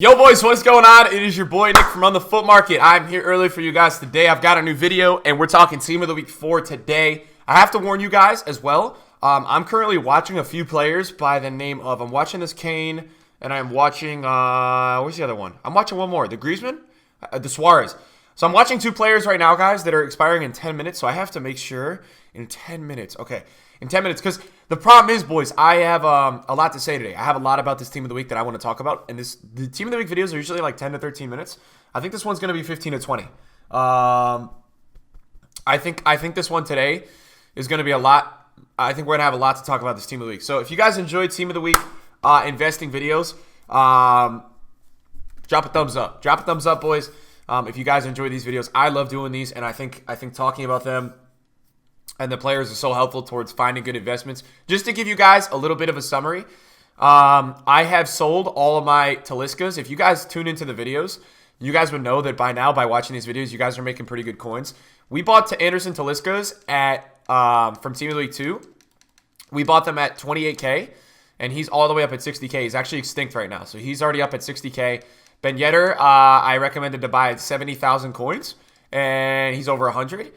Yo boys, what's going on? It is your boy Nick from On the Foot Market. I'm here early for you guys today. I've got a new video and we're talking team of the week for today. I have to warn you guys as well. I'm currently watching a few players by the name of, I'm watching this Kane and I'm watching, where's the other one? I'm watching one more, the Griezmann, the Suarez. So I'm watching two players right now, guys, that are expiring in 10 minutes. So I have to make sure in 10 minutes. Okay, in 10 minutes. Because the problem is, boys, I have a lot to say today. I have a lot about this team of the week that I want to talk about. And the team of the week videos are usually like 10 to 13 minutes. I think this one's going to be 15 to 20. I think this one today is going to be a lot. I think we're going to have a lot to talk about this team of the week. So if you guys enjoyed team of the week investing videos, drop a thumbs up. Drop a thumbs up, boys. If you guys enjoy these videos, I love doing these, and I think talking about them and the players is so helpful towards finding good investments. Just to give you guys a little bit of a summary, I have sold all of my Taliscas. If you guys tune into the videos, you guys would know that by now, by watching these videos, you guys are making pretty good coins. We bought Anderson Taliscas at from Team of the Week 2. We bought them at 28K, and he's all the way up at 60K. He's actually extinct right now, so he's already up at 60K. Ben Yedder, I recommended to buy at 70,000 coins, and he's over 100.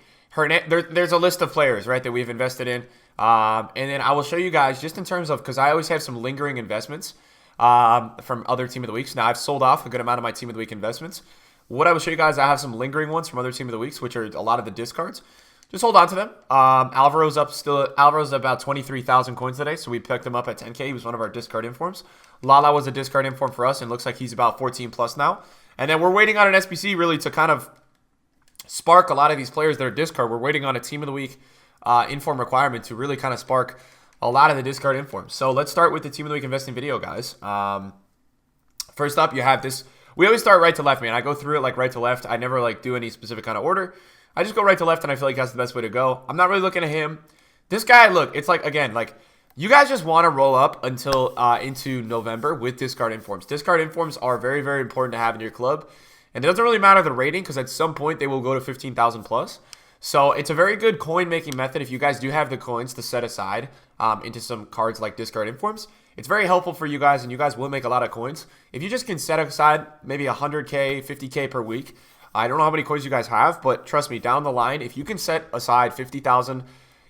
There's a list of players, right, that we've invested in. And then I will show you guys just in terms of, because I always have some lingering investments from other Team of the Weeks. Now, I've sold off a good amount of my Team of the Week investments. What I will show you guys, I have some lingering ones from other Team of the Weeks, which are a lot of the discards. Just hold on to them. Alvaro's about 23,000 coins today, so we picked him up at 10K. He was one of our discard informs. Lala was a discard inform for us, and looks like he's about 14 plus now. And then we're waiting on an SBC really to kind of spark a lot of these players that are discard. We're waiting on a Team of the Week inform requirement to really kind of spark a lot of the discard informs. So let's start with the Team of the Week investing video, guys. First up, you have this. We always start right to left, man. I go through it like right to left. I never like do any specific kind of order. I just go right to left, and I feel like that's the best way to go. I'm not really looking at him. This guy, look, it's like, again, like, you guys just want to roll up until into November with discard informs. Discard informs are very, very important to have in your club. And it doesn't really matter the rating, because at some point they will go to 15,000 plus. So it's a very good coin-making method if you guys do have the coins to set aside into some cards like discard informs. It's very helpful for you guys, and you guys will make a lot of coins. If you just can set aside maybe 100K, 50K per week, I don't know how many coins you guys have, but trust me, down the line, if you can set aside 50,000,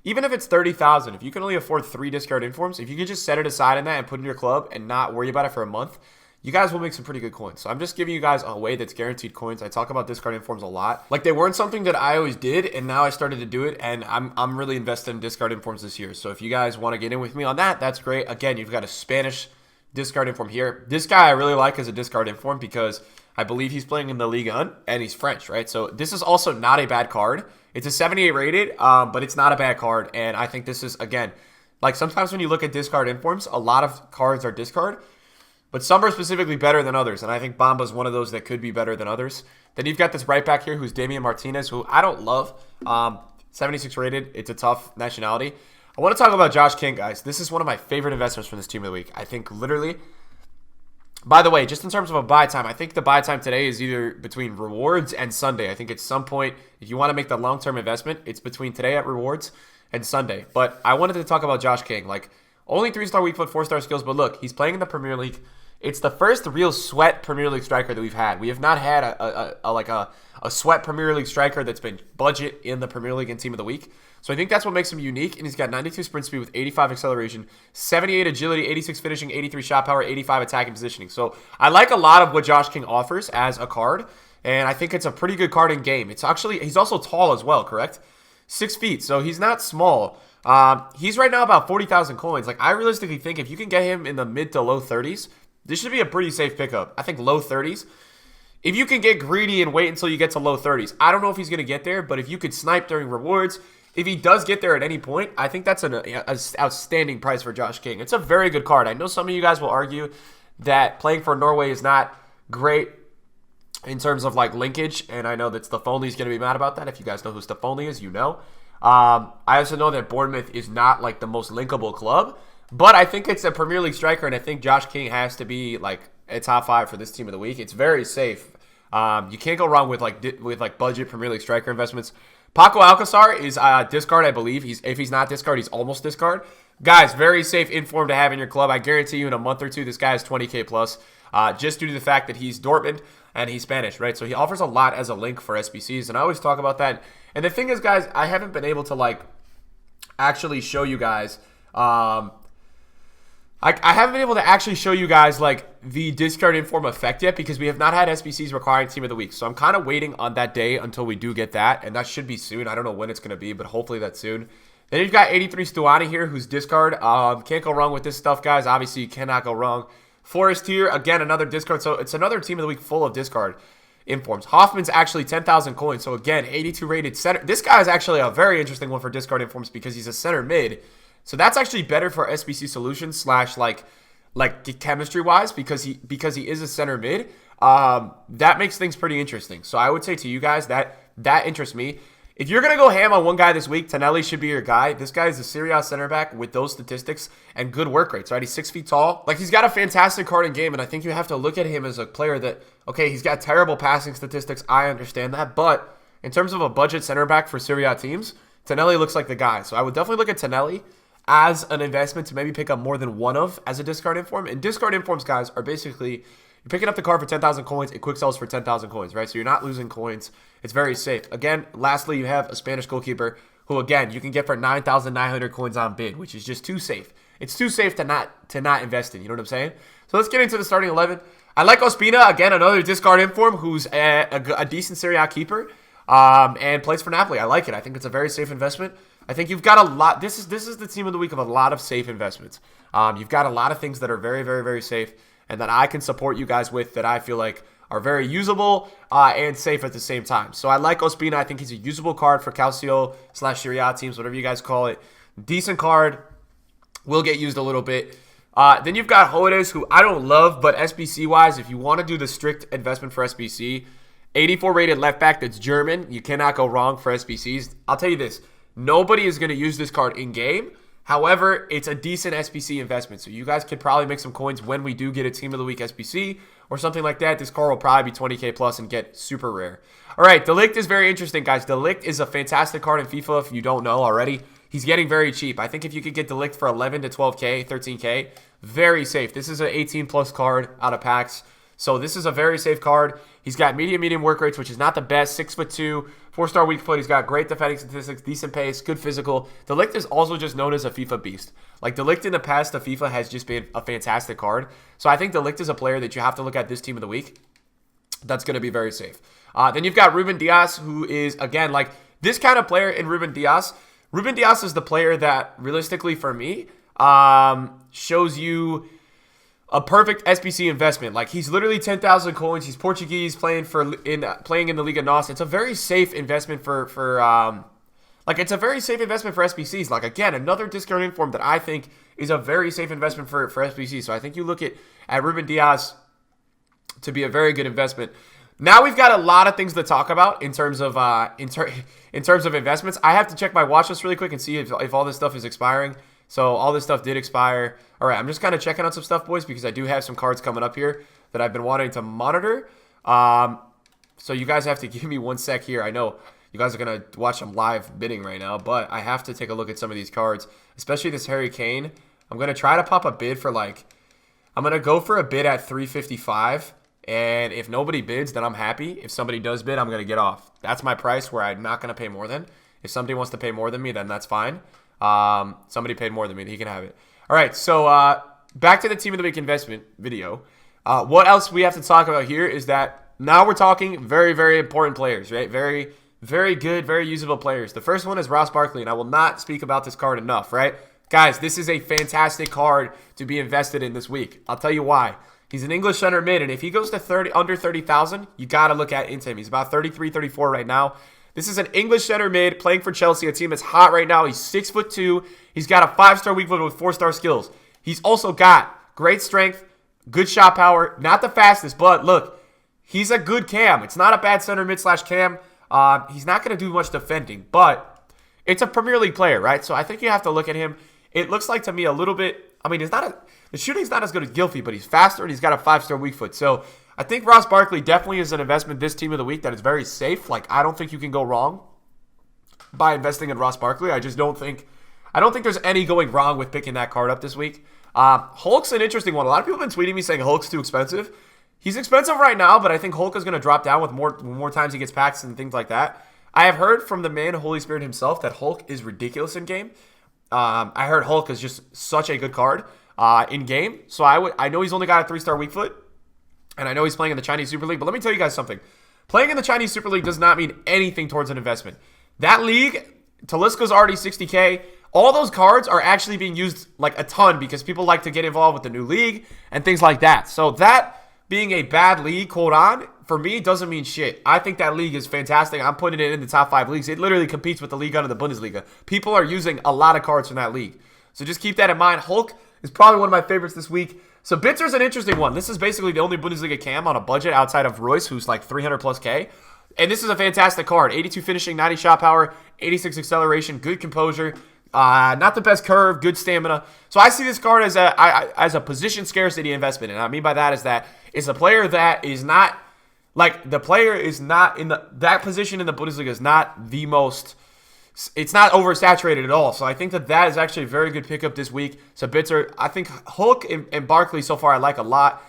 even if it's 30,000, if you can only afford 3 discard informs, if you can just set it aside in that and put it in your club and not worry about it for a month, you guys will make some pretty good coins. So I'm just giving you guys a way that's guaranteed coins. I talk about discard informs a lot. Like, they weren't something that I always did, and now I started to do it, and I'm really invested in discard informs this year. So if you guys want to get in with me on that, that's great. Again, you've got a Spanish discard inform here. This guy I really like as a discard inform because I believe he's playing in the Ligue 1, and he's French, right? So this is also not a bad card. It's a 78 rated, but it's not a bad card. And I think this is, again, like, sometimes when you look at discard informs, a lot of cards are discard, but some are specifically better than others. And I think Bamba's one of those that could be better than others. Then you've got this right back here who's Damian Martinez, who I don't love. 76 rated. It's a tough nationality. I want to talk about Josh King, guys. This is one of my favorite investments from this team of the week. I think literally... By the way, just in terms of a buy time, I think the buy time today is either between rewards and Sunday. I think at some point, if you want to make the long-term investment, it's between today at rewards and Sunday. But I wanted to talk about Josh King. Like, only 3-star weak foot, 4-star skills, but look, he's playing in the Premier League. It's the first real sweat Premier League striker that we've had. We have not had a sweat Premier League striker that's been budget in the Premier League and team of the week. So I think that's what makes him unique, and he's got 92 sprint speed with 85 acceleration, 78 agility, 86 finishing, 83 shot power, 85 attack and positioning. So I like a lot of what Josh King offers as a card, and I think it's a pretty good card in game. It's actually, he's also tall as well, correct? 6 feet, so he's not small. He's right now about 40,000 coins. Like, I realistically think if you can get him in the mid to low 30s, this should be a pretty safe pickup. I think low 30s. If you can get greedy and wait until you get to low 30s, I don't know if he's going to get there, but if you could snipe during rewards, if he does get there at any point, I think that's an outstanding price for Josh King. It's a very good card. I know some of you guys will argue that playing for Norway is not great in terms of, like, linkage, and I know that Stefanli's going to be mad about that. If you guys know who Stefanli is, you know. I also know that Bournemouth is not, like, the most linkable club, but I think it's a Premier League striker, and I think Josh King has to be, like, a top 5 for this team of the week. It's very safe. You can't go wrong with budget Premier League striker investments. Paco Alcácer is discard, I believe. If he's not discard, he's almost discard. Guys, very safe inform to have in your club. I guarantee you in a month or two, this guy is 20K plus. just due to the fact that he's Dortmund and he's Spanish, right? So he offers a lot as a link for SBCs, and I always talk about that. And the thing is, guys, I haven't been able to, like, actually show you guys I haven't been able to actually show you guys, like, the discard inform effect yet because we have not had SBCs requiring team of the week. So I'm kind of waiting on that day until we do get that, and that should be soon. I don't know when it's going to be, but hopefully that's soon. Then you've got 83 Stuani here, who's discard. Can't go wrong with this stuff, guys. Obviously, you cannot go wrong. Forrest here, again, another discard. So it's another team of the week full of discard informs. Hoffman's actually 10,000 coins. So again, 82 rated center. This guy is actually a very interesting one for discard informs because he's a center mid. So that's actually better for SBC solutions slash like chemistry wise because he is a center mid. That makes things pretty interesting. So I would say to you guys that interests me. If you're going to go ham on one guy this week, Tonelli should be your guy. This guy is a Serie A center back with those statistics and good work rates, right? He's 6 feet tall. Like, he's got a fantastic card in game, and I think you have to look at him as a player that, okay, he's got terrible passing statistics. I understand that. But in terms of a budget center back for Serie A teams, Tonelli looks like the guy. So I would definitely look at Tonelli as an investment to maybe pick up more than one of as a discard inform. And discard informs, guys, are basically you're picking up the card for 10,000 coins. It quick sells for 10,000 coins, right? So you're not losing coins. It's very safe. Again, lastly, you have a Spanish goalkeeper who, again, you can get for 9,900 coins on bid, which is just too safe. It's too safe to not invest in. You know what I'm saying? So let's get into the starting 11. I like Ospina, again, another discard inform who's a decent Serie A keeper and plays for Napoli. I like it. I think it's a very safe investment. I think you've got a lot. This is the team of the week of a lot of safe investments. You've got a lot of things that are very, very, very safe and that I can support you guys with that I feel like are very usable and safe at the same time. So I like Ospina. I think he's a usable card for Calcio / Serie A teams, whatever you guys call it. Decent card. Will get used a little bit. Then you've got Hodes, who I don't love, but SBC-wise, if you want to do the strict investment for SBC, 84 rated left back that's German. You cannot go wrong for SBCs. I'll tell you this. Nobody is going to use this card in-game. However, it's a decent SBC investment, so you guys could probably make some coins when we do get a Team of the Week SBC or something like that. This card will probably be 20k plus and get super rare. All right, De Ligt is very interesting, guys. De Ligt is a fantastic card in FIFA if you don't know already. He's getting very cheap. I think if you could get De Ligt for 11 to 12k, 13k, very safe. This is an 18-plus card out of packs. So this is a very safe card. He's got medium work rates, which is not the best. 6'2", 4-star weak foot. He's got great defending statistics, decent pace, good physical. De Ligt is also just known as a FIFA beast. Like, De Ligt in the past, the FIFA has just been a fantastic card. So I think De Ligt is a player that you have to look at this team of the week. That's going to be very safe. Then you've got Ruben Dias, who is, again, like this kind of player in Ruben Dias. Ruben Dias is the player that, realistically for me, shows you a perfect SBC investment. Like, he's literally 10,000 coins. He's Portuguese, playing in the Liga NOS. It's a very safe investment it's a very safe investment for SBCs. Like, again, another discount inform that I think is a very safe investment for SBCs. So I think you look at Ruben Dias to be a very good investment. Now we've got a lot of things to talk about in terms of in terms of investments. I have to check my watch list really quick and see if all this stuff is expiring. So all this stuff did expire. All right, I'm just kind of checking on some stuff, boys, because I do have some cards coming up here that I've been wanting to monitor. So you guys have to give me 1 sec here. I know you guys are going to watch some live bidding right now, but I have to take a look at some of these cards, especially this Harry Kane. I'm going to try to pop a bid for I'm going to go for a bid at 355, and if nobody bids, then I'm happy. If somebody does bid, I'm going to get off. That's my price where I'm not going to pay more than. If somebody wants to pay more than me, then that's fine. Somebody paid more than me. He can have it. All right, so back to the Team of the Week investment video. What else we have to talk about here is that now we're talking very, very important players, right? Very, very good, very usable players. The first one is Ross Barkley, and I will not speak about this card enough, right? Guys, this is a fantastic card to be invested in this week. I'll tell you why. He's an English center mid, and if he goes to under 30,000, you got to look into him. He's about 33, 34 right now. This is an English center mid playing for Chelsea, a team that's hot right now. He's 6'2". He's got a 5-star weak foot with 4-star skills. He's also got great strength, good shot power. Not the fastest, but look, he's a good cam. It's not a bad center mid / cam. He's not going to do much defending, but it's a Premier League player, right? So I think you have to look at him. It looks like to me a little bit. I mean, the shooting's not as good as Gylfi, but he's faster and he's got a 5-star weak foot. So I think Ross Barkley definitely is an investment this team of the week that is very safe. Like, I don't think you can go wrong by investing in Ross Barkley. I don't think there's any going wrong with picking that card up this week. Hulk's an interesting one. A lot of people have been tweeting me saying Hulk's too expensive. He's expensive right now, but I think Hulk is going to drop down with more times he gets packs and things like that. I have heard from the man, Holy Spirit himself, that Hulk is ridiculous in game. I heard Hulk is just such a good card in game. So I know he's only got a 3-star weak foot, and I know he's playing in the Chinese Super League. But let me tell you guys something. Playing in the Chinese Super League does not mean anything towards an investment. That league, Talisca's already 60K. All those cards are actually being used like a ton because people like to get involved with the new league and things like that. So that being a bad league, quote on, for me, doesn't mean shit. I think that league is fantastic. I'm putting it in the top 5 leagues. It literally competes with the league under the Bundesliga. People are using a lot of cards from that league. So just keep that in mind. Hulk is probably one of my favorites this week. So Bitzer's an interesting one. This is basically the only Bundesliga cam on a budget outside of Royce, who's like 300 plus K. And this is a fantastic card. 82 finishing, 90 shot power, 86 acceleration, good composure. Not the best curve, good stamina. So I see this card as a position scarcity investment. And what I mean by that is that it's a player that is not, like, the player is not in that position in the Bundesliga is not the most, it's not oversaturated at all. So I think that is actually a very good pickup this week. So Bitzer, I think Hulk and Barkley so far I like a lot.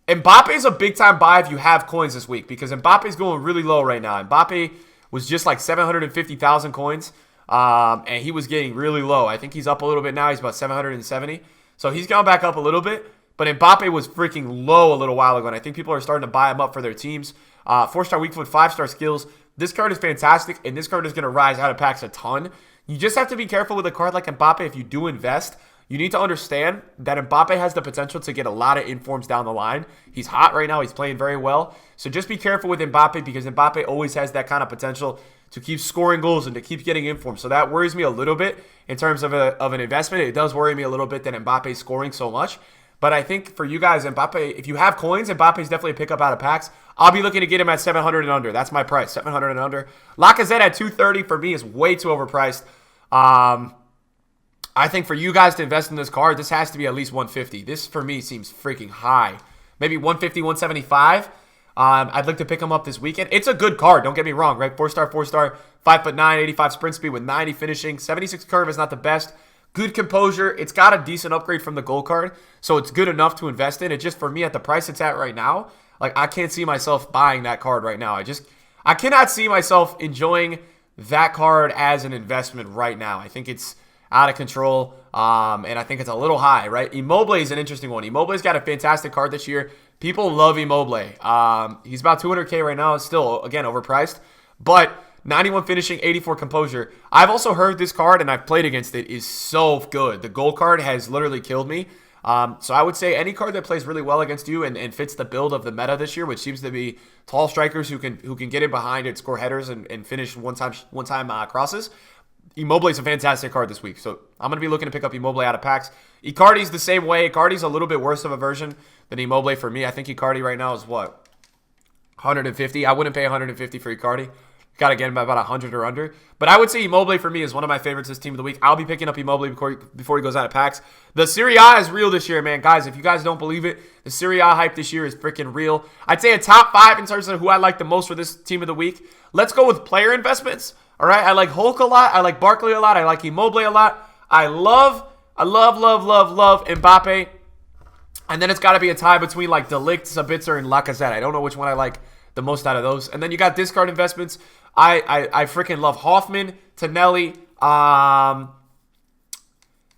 Mbappe is a big-time buy if you have coins this week because Mbappe is going really low right now. Mbappe was just like 750,000 coins. And he was getting really low. I think he's up a little bit now. He's about 770. So he's gone back up a little bit. But Mbappe was freaking low a little while ago. And I think people are starting to buy him up for their teams. 4-star weak foot, 5-star skills. This card is fantastic. And this card is going to rise out of packs a ton. You just have to be careful with a card like Mbappe. If you do invest, you need to understand that Mbappe has the potential to get a lot of informs down the line. He's hot right now. He's playing very well. So just be careful with Mbappe because Mbappe always has that kind of potential to keep scoring goals and to keep getting informed. So that worries me a little bit in terms of an investment. It does worry me a little bit that Mbappe is scoring so much. But I think for you guys, Mbappe, if you have coins, Mbappe is definitely a pickup out of packs. I'll be looking to get him at 700 and under. That's my price, 700 and under. Lacazette at 230 for me is way too overpriced. I think for you guys to invest in this card, this has to be at least 150. This, for me, seems freaking high. Maybe 150, 175. I'd like to pick him up this weekend. It's a good card, don't get me wrong, right? 4-star, 4-star, 5'9", 85 sprint speed with 90 finishing. 76 curve is not the best. Good composure. It's got a decent upgrade from the gold card, so it's good enough to invest in. It just, for me, at the price it's at right now, like, I can't see myself buying that card right now. I cannot see myself enjoying that card as an investment right now. I think it's out of control, and I think it's a little high, right? Immobile is an interesting one. Immobile's got a fantastic card this year. People love Immobile. He's about 200K right now. It's still, again, overpriced. But 91 finishing, 84 composure. I've also heard this card, and I've played against it, is so good. The gold card has literally killed me. So I would say any card that plays really well against you and fits the build of the meta this year, which seems to be tall strikers who can get in behind it, score headers, and finish one-time crosses. Immobile is a fantastic card this week, so I'm going to be looking to pick up Immobile out of packs. Icardi's the same way. Icardi's a little bit worse of a version than Immobile for me. I think Icardi right now is what? 150. I wouldn't pay 150 for Icardi. Got to get him about 100 or under. But I would say Immobile for me is one of my favorites this team of the week. I'll be picking up Immobile before he goes out of packs. The Serie A is real this year, man. Guys, if you guys don't believe it, the Serie A hype this year is freaking real. I'd say a top 5 in terms of who I like the most for this team of the week. Let's go with player investments. All right, I like Hulk a lot. I like Barkley a lot. I like Immobile a lot. I love Mbappe. And then it's got to be a tie between like De Ligt, Sabitzer, and Lacazette. I don't know which one I like the most out of those. And then you got discard investments. I freaking love Hoffman, Tonelli.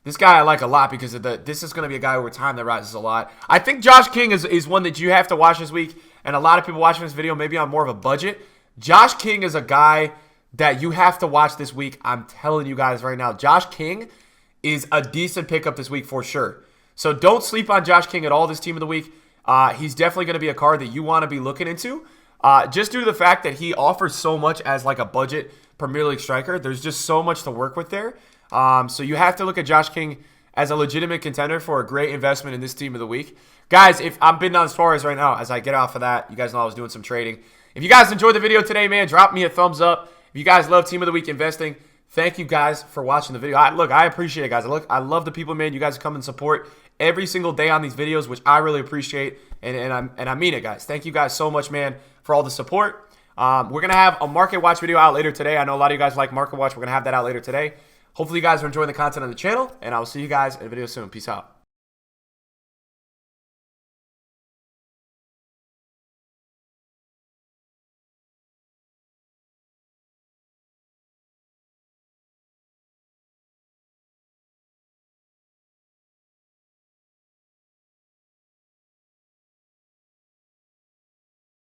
This guy I like a lot because of this is going to be a guy over time that rises a lot. I think Josh King is one that you have to watch this week. And a lot of people watching this video maybe on more of a budget. Josh King is a guy that you have to watch this week. I'm telling you guys right now, Josh King is a decent pickup this week for sure. So don't sleep on Josh King at all this team of the week. He's definitely going to be a card that you want to be looking into. Just due to the fact that he offers so much as like a budget Premier League striker. There's just so much to work with there. So you have to look at Josh King as a legitimate contender for a great investment in this team of the week. Guys, if I'm bidding on Suarez right now, as I get off of that, you guys know I was doing some trading. If you guys enjoyed the video today, man, drop me a thumbs up. If you guys love Team of the Week investing, thank you guys for watching the video. I appreciate it, guys. I love the people, man. You guys come and support every single day on these videos, which I really appreciate, and I mean it, guys. Thank you guys so much, man, for all the support. We're going to have a Market Watch video out later today. I know a lot of you guys like Market Watch. We're going to have that out later today. Hopefully you guys are enjoying the content on the channel, and I will see you guys in a video soon. Peace out.